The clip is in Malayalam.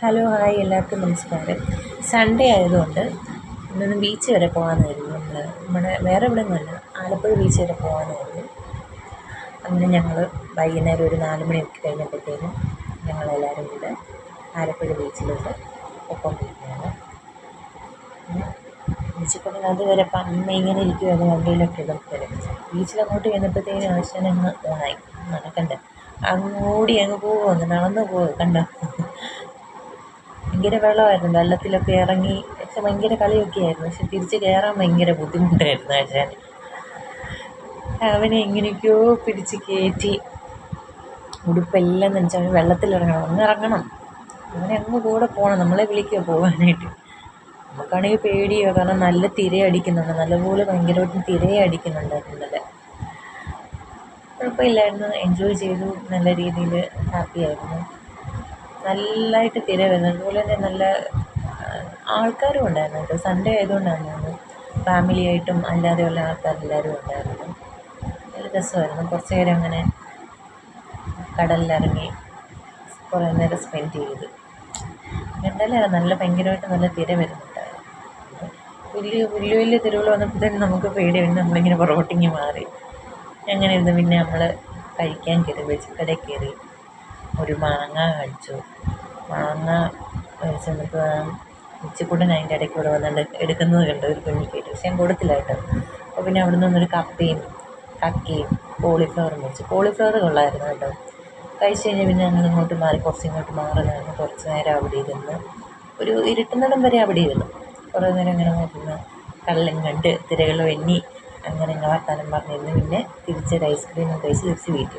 ഹലോ ഹായ് എല്ലാവർക്കും നമസ്കാരം. സൺഡേ ആയതുകൊണ്ട് ഇന്നൊന്ന് ബീച്ച് വരെ പോകാമെന്നായിരുന്നു. നമ്മുടെ വേറെ ഇവിടെ നിന്നല്ല, ആലപ്പുഴ ബീച്ച് വരെ പോകാമെന്നായിരുന്നു. അങ്ങനെ ഞങ്ങൾ വൈകുന്നേരം ഒരു 4 മണിയൊക്കെ കഴിഞ്ഞപ്പോഴത്തേനും ഞങ്ങളെല്ലാവരും കൂടെ ആലപ്പുഴ ബീച്ചിലോട്ട് പോയിക്കൊണ്ടിരിക്കുകയാണ്. ബീച്ചിൽ കൊണ്ട് അതുവരെ അമ്മ ഇങ്ങനെ ഇരിക്കുമായിരുന്നു, വണ്ടിയിലൊക്കെ ഇതൊക്കെ ബീച്ചിലങ്ങോട്ട് ചെന്നപ്പോഴത്തേനും ആശാനങ്ങ് ഓണായി. നടക്കണ്ട, അങ്ങോടി അങ്ങ് പോകുമെന്ന് നടന്നു പോകും കണ്ടോ. ഭയങ്കര വെള്ളമായിരുന്നു, വെള്ളത്തിലൊക്കെ ഇറങ്ങി പക്ഷെ ഭയങ്കര കളിയൊക്കെ ആയിരുന്നു. പക്ഷെ തിരിച്ച് കയറാൻ ഭയങ്കര ബുദ്ധിമുട്ടായിരുന്നു ആശാൻ. അവനെ എങ്ങനെയൊക്കെയോ പിടിച്ച് കയറ്റി ഉടുപ്പെല്ലാം നനച്ച് അവന് വെള്ളത്തിലിറങ്ങണം, ഇറങ്ങണം. അവനെ അങ്ങ് കൂടെ പോകണം, നമ്മളെ വിളിക്കുക പോകാനായിട്ട്. നമുക്കാണെങ്കിൽ പേടിയോ, കാരണം നല്ല തിരയടിക്കുന്നുണ്ട്, നല്ലപോലെ ഭയങ്കരമായിട്ടും തിരയടിക്കുന്നുണ്ടായിരുന്നു ഇന്നലെ. കുഴപ്പമില്ലായിരുന്നു, എൻജോയ് ചെയ്തു, നല്ല രീതിയിൽ ഹാപ്പി ആയിരുന്നു. നല്ലതായിട്ട് തിര വരുന്നത്, അതുപോലെ തന്നെ നല്ല ആൾക്കാരും ഉണ്ടായിരുന്നു കേട്ടോ. സൺഡേ ആയതുകൊണ്ടാണ് തോന്നുന്നു ഫാമിലിയായിട്ടും അല്ലാതെയുള്ള ആൾക്കാരെല്ലാവരും ഉണ്ടായിരുന്നു. നല്ല രസമായിരുന്നു. കുറച്ച് നേരം അങ്ങനെ കടലിലിറങ്ങി കുറേ നേരം സ്പെൻഡ് ചെയ്ത്. എന്തായാലും നല്ല ഭയങ്കരമായിട്ട് നല്ല തിര വരുന്നുണ്ടായിരുന്നു. വലിയ വലിയ വലിയ തിരകൾ വന്നപ്പോഴത്തേനും നമുക്ക് പേടി വന്നു, നമ്മളിങ്ങനെ പുറകോട്ടിങ്ങി മാറി. അങ്ങനെ ഇരുന്ന് പിന്നെ നമ്മൾ കഴിക്കാൻ കയറി, വെജിക്കടയിൽ കയറി ഒരു മാങ്ങ കഴിച്ചു. മാങ്ങ കഴിച്ചെന്നിട്ട് ഉച്ചക്കൂട്ടൻ അതിൻ്റെ ഇടയ്ക്കൂടെ വന്നിട്ട് എടുക്കുന്നത് കണ്ടു ഒരു കുഞ്ഞിക്കേട്ട്. പക്ഷെ ഞാൻ കൊടുത്തില്ല കേട്ടോ. അപ്പോൾ പിന്നെ അവിടെ നിന്നൊരു കപ്പയും കക്കയും കോളിഫ്ലവറും വെച്ചു. കോളിഫ്ലവർ കൊള്ളായിരുന്നു കേട്ടോ. കഴിച്ച് കഴിഞ്ഞ് പിന്നെ ഞങ്ങൾ ഇങ്ങോട്ട് മാറി, കുറച്ചിങ്ങോട്ട് മാറി നിന്ന് കുറച്ച് നേരം അവിടെ ഇരുന്ന് ഒരു ഇരുട്ടുന്നിടം വരെ അവിടെ ഇരുന്നു. കുറേ നേരം ഇങ്ങനെ നോക്കുന്ന കടലും കണ്ട് തിരകൾ എണ്ണി അങ്ങനെ വർത്താനം പറഞ്ഞിരുന്നു. പിന്നെ തിരിച്ചൊരു ഐസ്ക്രീമും കഴിച്ച് തിരിച്ച് വീട്ടിൽ